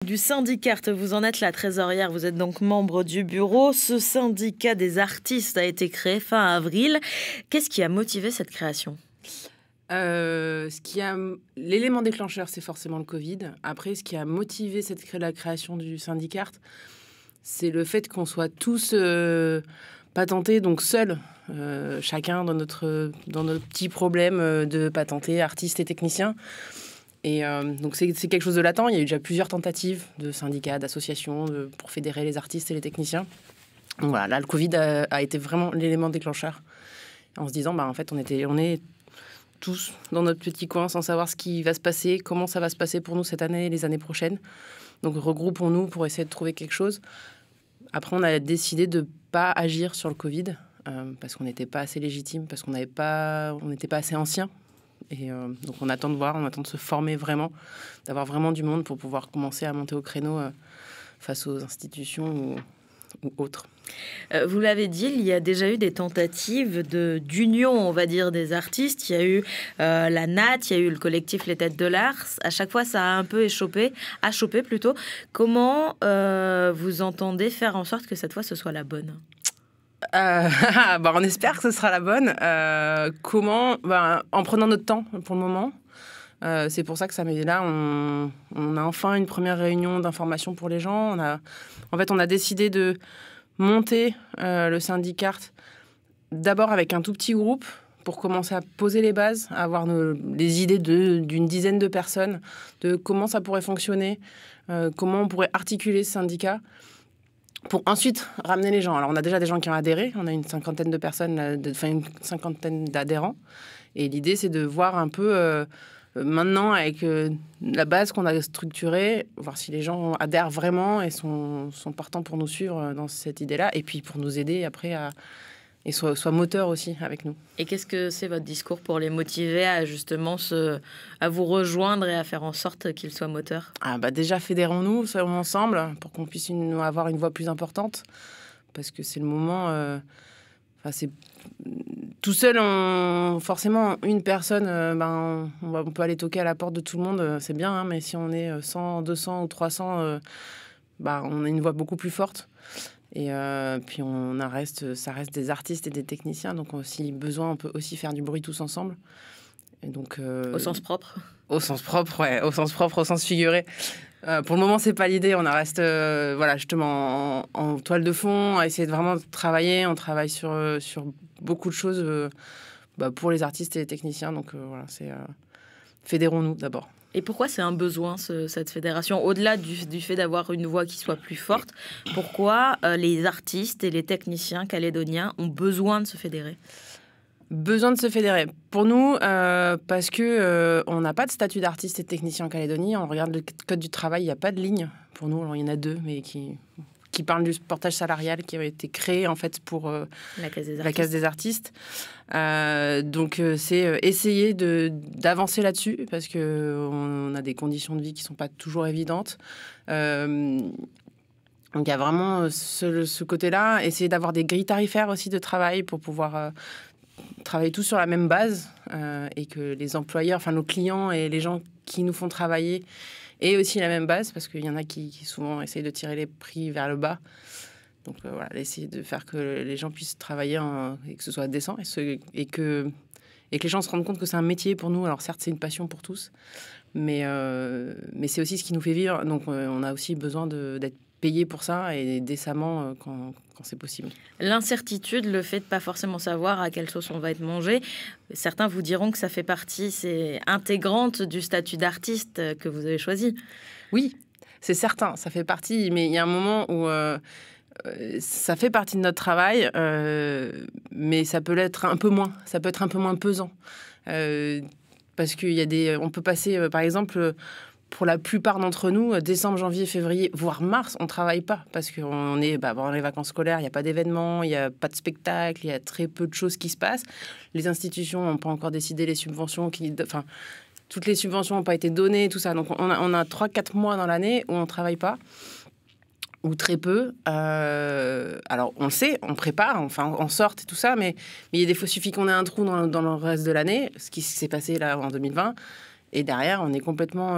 Du Syndicart, vous en êtes la trésorière, vous êtes donc membre du bureau. Ce syndicat des artistes a été créé fin avril. Qu'est-ce qui a motivé cette création ? L'élément déclencheur, c'est forcément le Covid. Après, ce qui a motivé la création du Syndicart, c'est le fait qu'on soit tous patentés, donc seuls, chacun dans notre petit problème de patentés, artistes et techniciens. Et donc c'est quelque chose de latent. Il y a eu déjà plusieurs tentatives de syndicats, d'associations pour fédérer les artistes et les techniciens. Donc voilà, là le Covid a été vraiment l'élément déclencheur. En se disant, en fait, on est tous dans notre petit coin sans savoir ce qui va se passer, comment ça va se passer pour nous cette année et les années prochaines. Donc regroupons-nous pour essayer de trouver quelque chose. Après, on a décidé de ne pas agir sur le Covid parce qu'on n'était pas assez légitime, parce qu'on n'était pas assez ancien. Et donc on attend de voir, on attend de se former vraiment, d'avoir vraiment du monde pour pouvoir commencer à monter au créneau face aux institutions ou autres. Vous l'avez dit, il y a déjà eu des tentatives d'union, on va dire, des artistes. Il y a eu la NAT, il y a eu le collectif Les Têtes de l'Art. À chaque fois, ça a un peu achoppé plutôt. Comment vous entendez faire en sorte que cette fois, ce soit la bonne ? On espère que ce sera la bonne. Comment ? En prenant notre temps pour le moment. C'est pour ça que ça m'est là. On a enfin une première réunion d'information pour les gens. On a décidé de monter le Syndicart d'abord avec un tout petit groupe pour commencer à poser les bases, à avoir les idées d'une dizaine de personnes, de comment ça pourrait fonctionner, comment on pourrait articuler ce syndicat, pour ensuite ramener les gens. Alors, on a déjà des gens qui ont adhéré. On a une cinquantaine de personnes, une cinquantaine d'adhérents. Et l'idée, c'est de voir un peu maintenant, avec la base qu'on a structurée, voir si les gens adhèrent vraiment et sont partants pour nous suivre dans cette idée-là. Et puis, pour nous aider après et soient moteurs aussi avec nous. Et qu'est-ce que c'est votre discours pour les motiver à justement à vous rejoindre et à faire en sorte qu'ils soient moteurs ? Déjà, fédérons-nous, soyons ensemble pour qu'on puisse avoir une voix plus importante. Parce que c'est le moment... c'est tout seul, forcément, une personne, on peut aller toquer à la porte de tout le monde, c'est bien, hein, mais si on est 100, 200 ou 300, on a une voix beaucoup plus forte. Et puis ça reste des artistes et des techniciens, donc on peut aussi faire du bruit tous ensemble. Et donc, au sens propre ? Au sens propre, ouais, au sens propre, au sens figuré. Pour le moment, c'est pas l'idée. On reste justement en toile de fond, à essayer de vraiment travailler. On travaille sur beaucoup de choses pour les artistes et les techniciens. Donc fédérons-nous d'abord. Et pourquoi c'est un besoin, cette fédération ? Au-delà du fait d'avoir une voix qui soit plus forte, pourquoi les artistes et les techniciens calédoniens ont besoin de se fédérer ? Besoin de se fédérer. Pour nous, parce que on n'a pas de statut d'artiste et de technicien en Calédonie. On regarde le code du travail, il n'y a pas de ligne. Pour nous, alors, il y en a deux, mais qui parlent du portage salarial qui a été créé en fait pour la Caisse des artistes. Donc c'est essayer d'avancer là-dessus parce qu'on a des conditions de vie qui ne sont pas toujours évidentes. Donc il y a vraiment ce côté-là. Essayer d'avoir des grilles tarifaires aussi de travail pour pouvoir travailler tous sur la même base et que les employeurs, enfin nos clients et les gens qui nous font travailler aient aussi la même base parce qu'il y en a qui souvent essayent de tirer les prix vers le bas. Donc essayer de faire que les gens puissent travailler et que ce soit décent et que les gens se rendent compte que c'est un métier pour nous. Alors certes, c'est une passion pour tous, mais c'est aussi ce qui nous fait vivre. Donc on a aussi besoin d'être payé pour ça et décemment quand c'est possible. L'incertitude, le fait de pas forcément savoir à quelle sauce on va être mangé, certains vous diront que ça fait partie, c'est intégrante du statut d'artiste que vous avez choisi. Oui, c'est certain, ça fait partie, mais il y a un moment où ça fait partie de notre travail, mais ça peut l'être un peu moins, ça peut être un peu moins pesant. Parce on peut passer, par exemple... Pour la plupart d'entre nous, décembre, janvier, février, voire mars, on ne travaille pas parce qu'on est pendant les vacances scolaires, il n'y a pas d'événements, il n'y a pas de spectacle, il y a très peu de choses qui se passent. Les institutions n'ont pas encore décidé les subventions, toutes les subventions n'ont pas été données, tout ça. Donc on a 3-4 mois dans l'année où on ne travaille pas, ou très peu. Alors on le sait, on prépare, on sort et tout ça, mais il y a des fois, il suffit qu'on ait un trou dans le reste de l'année, ce qui s'est passé là en 2020. Et derrière, on est complètement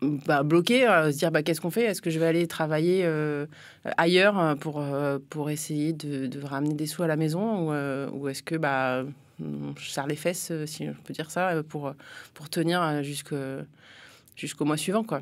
bloqué, se dire qu'est-ce qu'on fait? Est-ce que je vais aller travailler ailleurs pour essayer de ramener des sous à la maison ou est-ce que je serre les fesses, si je peux dire ça, pour tenir jusqu'au mois suivant, quoi.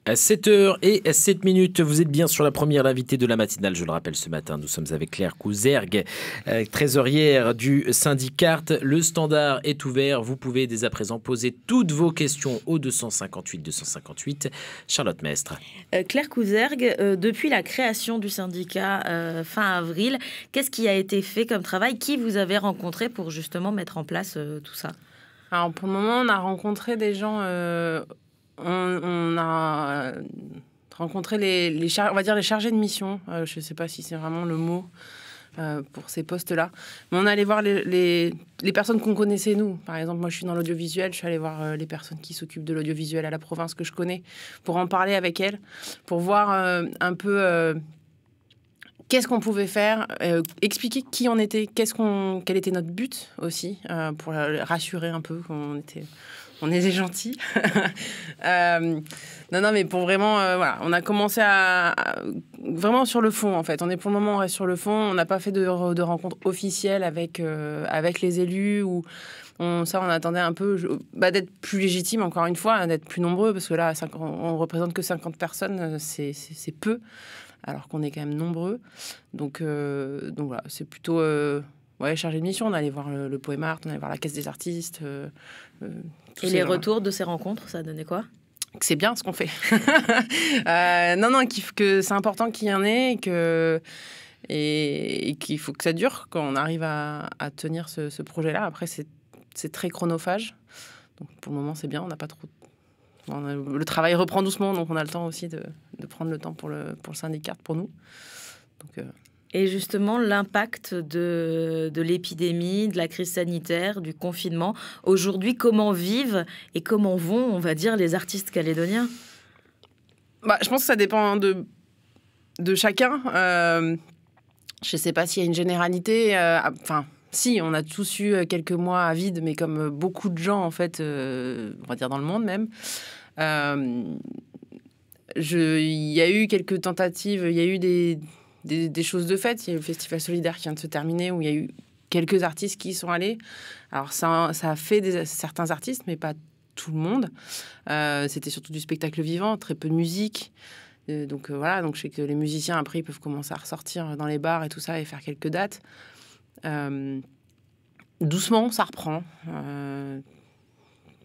À 7h07, vous êtes bien sur la première invitée de la matinale. Je le rappelle, ce matin, nous sommes avec Claire Couzergue, trésorière du Syndicart. Le standard est ouvert. Vous pouvez dès à présent poser toutes vos questions au 258. Charlotte Mestre. Claire Couzergue, depuis la création du syndicat fin avril, qu'est-ce qui a été fait comme travail? Qui vous avez rencontré pour justement mettre en place tout ça? Alors, pour le moment, on a rencontré des gens... On a rencontré les chargés de mission. Je ne sais pas si c'est vraiment le mot pour ces postes-là. Mais on allait voir les personnes qu'on connaissait, nous. Par exemple, moi, je suis dans l'audiovisuel. Je suis allée voir les personnes qui s'occupent de l'audiovisuel à la province que je connais pour en parler avec elles, pour voir un peu... qu'est-ce qu'on pouvait faire, expliquer qui on était, quel était notre but aussi, pour rassurer un peu on est des gentils. Non, mais pour vraiment, voilà, on a commencé vraiment sur le fond, en fait. Pour le moment, on reste sur le fond. On n'a pas fait de rencontre officielle avec les élus ou... on attendait un peu d'être plus légitime, encore une fois, d'être plus nombreux, parce que là, on représente que 50 personnes, c'est peu, alors qu'on est quand même nombreux. Donc voilà, c'est plutôt chargé de mission. On allait voir le Poemart, on allait voir la Caisse des artistes. Et les retours de ces rencontres, ça a donné quoi? Que c'est bien ce qu'on fait. Que c'est important qu'il y en ait et qu'il faut que ça dure quand on arrive à tenir ce projet-là. Après, c'est très chronophage. Donc pour le moment, c'est bien, on n'a pas trop... le travail reprend doucement, donc on a le temps aussi de prendre le temps pour le syndicat, pour nous. Donc, Et justement, l'impact de l'épidémie, de la crise sanitaire, du confinement, aujourd'hui, comment vivent et comment vont, on va dire, les artistes calédoniens? Je pense que ça dépend de chacun. Je ne sais pas s'il y a une généralité. Si, on a tous eu quelques mois à vide, mais comme beaucoup de gens, en fait, on va dire dans le monde même. Il y a eu quelques tentatives, il y a eu des choses de fait. Il y a eu le Festival Solidaire qui vient de se terminer, où il y a eu quelques artistes qui y sont allés. Alors, ça a fait certains artistes, mais pas tout le monde. C'était surtout du spectacle vivant, très peu de musique. Donc, je sais que les musiciens, après, ils peuvent commencer à ressortir dans les bars et tout ça et faire quelques dates. Doucement, ça reprend.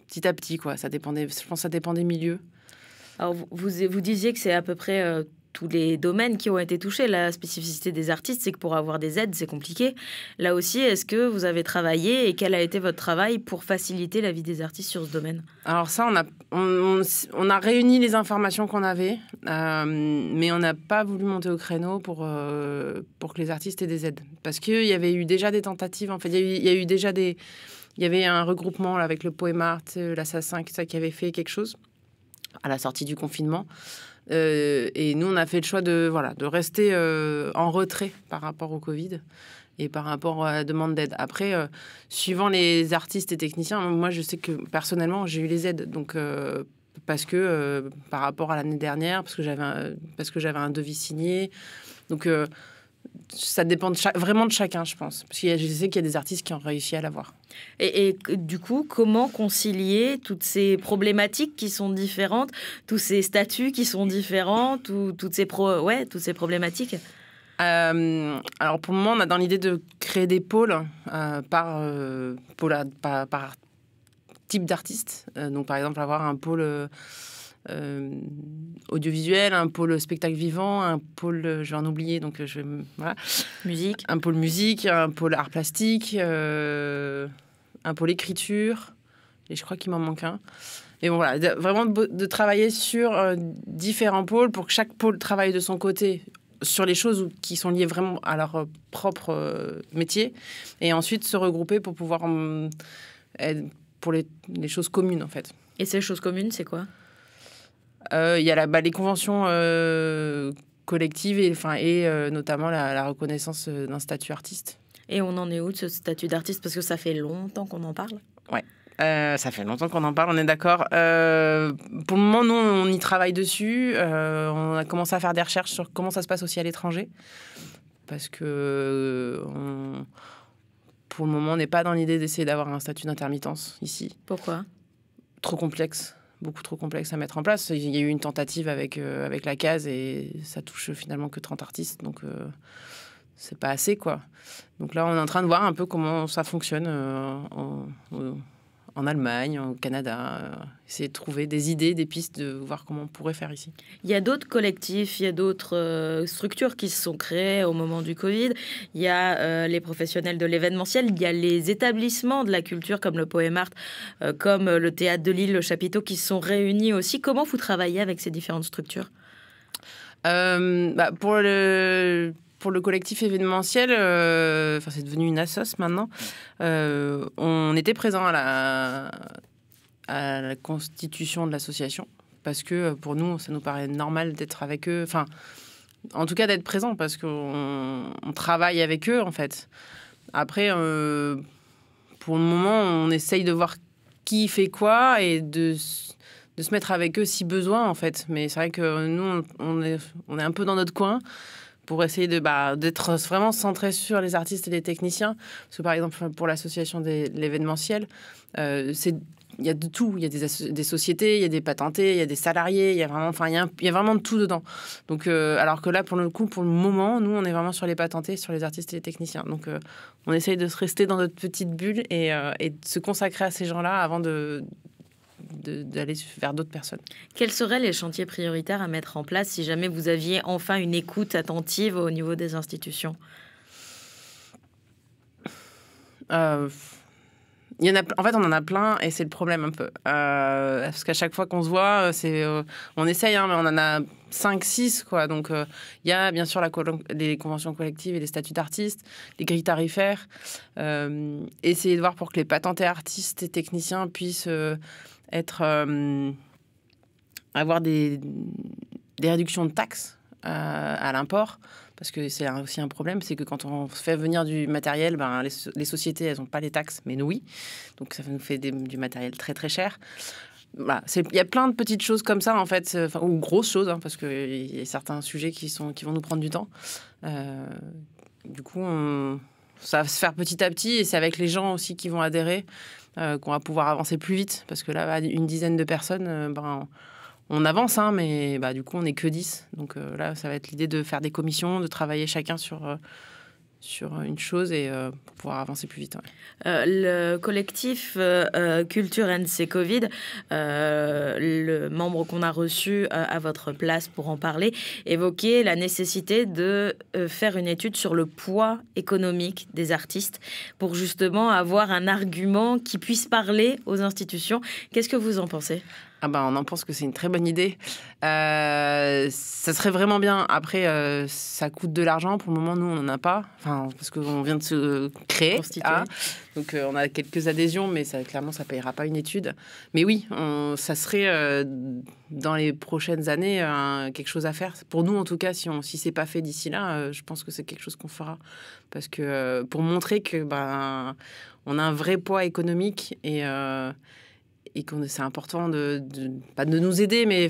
Petit à petit, quoi. Je pense que ça dépend des milieux. Alors, vous disiez que c'est à peu près... tous les domaines qui ont été touchés. La spécificité des artistes, c'est que pour avoir des aides, c'est compliqué. Là aussi, est-ce que vous avez travaillé et quel a été votre travail pour faciliter la vie des artistes sur ce domaine? Alors ça, on a réuni les informations qu'on avait, mais on n'a pas voulu monter au créneau pour que les artistes aient des aides. Parce qu'il y avait eu déjà des tentatives. En fait, il y avait un regroupement là, avec le Poemart, l'Assassin, qui avait fait quelque chose à la sortie du confinement. Et nous, on a fait le choix de rester en retrait par rapport au Covid et par rapport à la demande d'aide. Après, suivant les artistes et techniciens, moi, je sais que personnellement, j'ai eu les aides. Donc, parce que par rapport à l'année dernière, parce que j'avais un devis signé. Donc, ça dépend vraiment de chacun, je pense. Parce que je sais qu'il y a des artistes qui ont réussi à l'avoir. Et du coup, comment concilier toutes ces problématiques qui sont différentes, tous ces statuts qui sont différents, toutes ces problématiques? Alors, pour le moment, on a dans l'idée de créer des pôles par type d'artiste. Donc, par exemple, avoir un pôle... audiovisuel, un pôle spectacle vivant, un pôle, je vais en oublier, donc voilà. Musique. Un pôle musique, un pôle art plastique, un pôle écriture, et je crois qu'il m'en manque un. Et bon, voilà, vraiment de travailler sur différents pôles pour que chaque pôle travaille de son côté sur les choses qui sont liées vraiment à leur propre métier, et ensuite se regrouper pour pouvoir pour les choses communes, en fait. Et ces choses communes, c'est quoi? Il y a les conventions collectives et notamment la reconnaissance d'un statut artiste. Et on en est où de ce statut d'artiste? Parce que ça fait longtemps qu'on en parle. Ouais. Ça fait longtemps qu'on en parle, on est d'accord. Pour le moment, nous, on y travaille dessus. On a commencé à faire des recherches sur comment ça se passe aussi à l'étranger. Parce que pour le moment, on n'est pas dans l'idée d'essayer d'avoir un statut d'intermittence ici. Pourquoi ? Trop complexe, beaucoup trop complexe à mettre en place. Il y a eu une tentative avec la CASE et ça touche finalement que 30 artistes. Donc, c'est pas assez, quoi. Donc là, on est en train de voir un peu comment ça fonctionne en Allemagne, au Canada, essayer de trouver des idées, des pistes, de voir comment on pourrait faire ici. Il y a d'autres collectifs, il y a d'autres structures qui se sont créées au moment du Covid. Il y a les professionnels de l'événementiel, il y a les établissements de la culture comme le Poem Art, comme le Théâtre de Lille, le Chapiteau, qui se sont réunis aussi. Comment vous travaillez avec ces différentes structures ? Pour le collectif événementiel, c'est devenu une assoce maintenant, on était présent à la constitution de l'association parce que pour nous, ça nous paraît normal d'être avec eux. Enfin, en tout cas, d'être présent parce qu'on travaille avec eux, en fait. Après, pour le moment, on essaye de voir qui fait quoi et de se mettre avec eux si besoin, en fait. Mais c'est vrai que nous, on est un peu dans notre coin pour essayer d'être vraiment centré sur les artistes et les techniciens. Parce que, par exemple, pour l'association de l'événementiel, il y a de tout. Il y a des sociétés, il y a des patentés, il y a des salariés, il y a vraiment de tout dedans. Donc, alors que là, pour le moment, nous, on est vraiment sur les patentés, sur les artistes et les techniciens. Donc, on essaye de se rester dans notre petite bulle et de se consacrer à ces gens-là avant d'aller vers d'autres personnes. Quels seraient les chantiers prioritaires à mettre en place si jamais vous aviez enfin une écoute attentive au niveau des institutions ? En fait, on en a plein et c'est le problème un peu. Parce qu'à chaque fois qu'on se voit, on essaye, mais on en a 5, 6, quoi. Donc, il y a bien sûr les conventions collectives et les statuts d'artistes, les grilles tarifaires. Essayer de voir pour que les patentés artistes et techniciens puissent avoir des réductions de taxes à l'import. Parce que c'est aussi un problème, c'est que quand on fait venir du matériel, les sociétés, elles n'ont pas les taxes, mais nous, oui. Donc, ça nous fait du matériel très, très cher. Voilà, il y a plein de petites choses comme ça, en fait, ou grosses choses, parce qu'il y a certains sujets qui vont nous prendre du temps. Du coup, ça va se faire petit à petit, et c'est avec les gens aussi qui vont adhérer qu'on va pouvoir avancer plus vite. Parce que là, une dizaine de personnes, on avance, mais du coup, on n'est que 10. Donc là, ça va être l'idée de faire des commissions, de travailler chacun sur une chose et pour pouvoir avancer plus vite. Ouais. Le collectif Culture NC Covid, le membre qu'on a reçu à votre place pour en parler, évoquait la nécessité de faire une étude sur le poids économique des artistes pour justement avoir un argument qui puisse parler aux institutions. Qu'est-ce que vous en pensez ? On en pense que c'est une très bonne idée. Ça serait vraiment bien. Après, ça coûte de l'argent. Pour le moment, nous, on n'en a pas. Parce qu'on vient de se créer. Donc, on a quelques adhésions, mais clairement, ça ne payera pas une étude. Mais oui, ça serait, dans les prochaines années, quelque chose à faire. Pour nous, en tout cas, si ce n'est pas fait d'ici là, je pense que c'est quelque chose qu'on fera. Parce que pour montrer que on a un vrai poids économique et que c'est important pas de nous aider, mais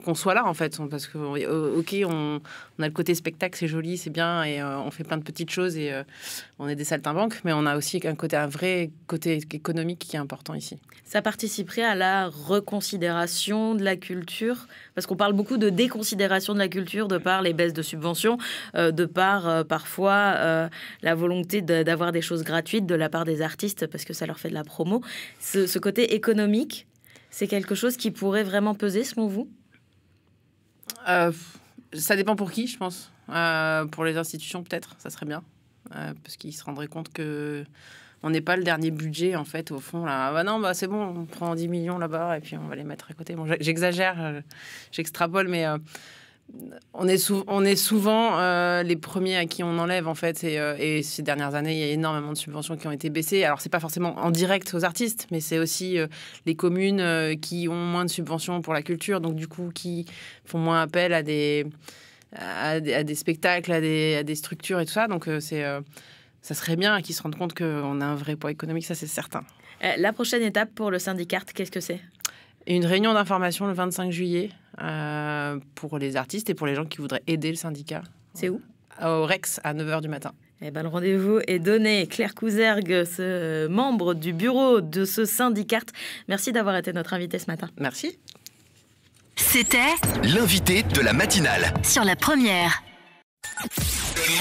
qu'on soit là, en fait. Parce que, OK, on a le côté spectacle, c'est joli, c'est bien, et on fait plein de petites choses, et on est des saltimbanques, mais on a aussi un vrai côté économique qui est important ici. Ça participerait à la reconsidération de la culture ? Parce qu'on parle beaucoup de déconsidération de la culture de par les baisses de subventions, de par parfois la volonté d'avoir des choses gratuites de la part des artistes parce que ça leur fait de la promo. Ce côté économique, c'est quelque chose qui pourrait vraiment peser selon vous ? Ça dépend pour qui, je pense. Pour les institutions, peut-être, ça serait bien. Parce qu'ils se rendraient compte que on n'est pas le dernier budget, en fait, au fond. Là. C'est bon, on prend 10 millions là-bas et puis on va les mettre à côté. Bon, j'exagère, j'extrapole, mais on est souvent les premiers à qui on enlève, en fait. Et ces dernières années, il y a énormément de subventions qui ont été baissées. Alors, c'est pas forcément en direct aux artistes, mais c'est aussi les communes qui ont moins de subventions pour la culture, donc du coup, qui font moins appel à des spectacles, à des structures et tout ça. Donc, ça serait bien qu'ils se rendent compte qu'on a un vrai poids économique, ça, c'est certain. La prochaine étape pour le Syndicart, qu'est-ce que c'est ? Une réunion d'information le 25 juillet pour les artistes et pour les gens qui voudraient aider le syndicat. C'est où ? Au Rex à 9h du matin. Eh ben, le rendez-vous est donné. Claire Couzergue, membre du bureau de ce Syndicart. Merci d'avoir été notre invitée ce matin. Merci. C'était l'invité de la matinale sur la première.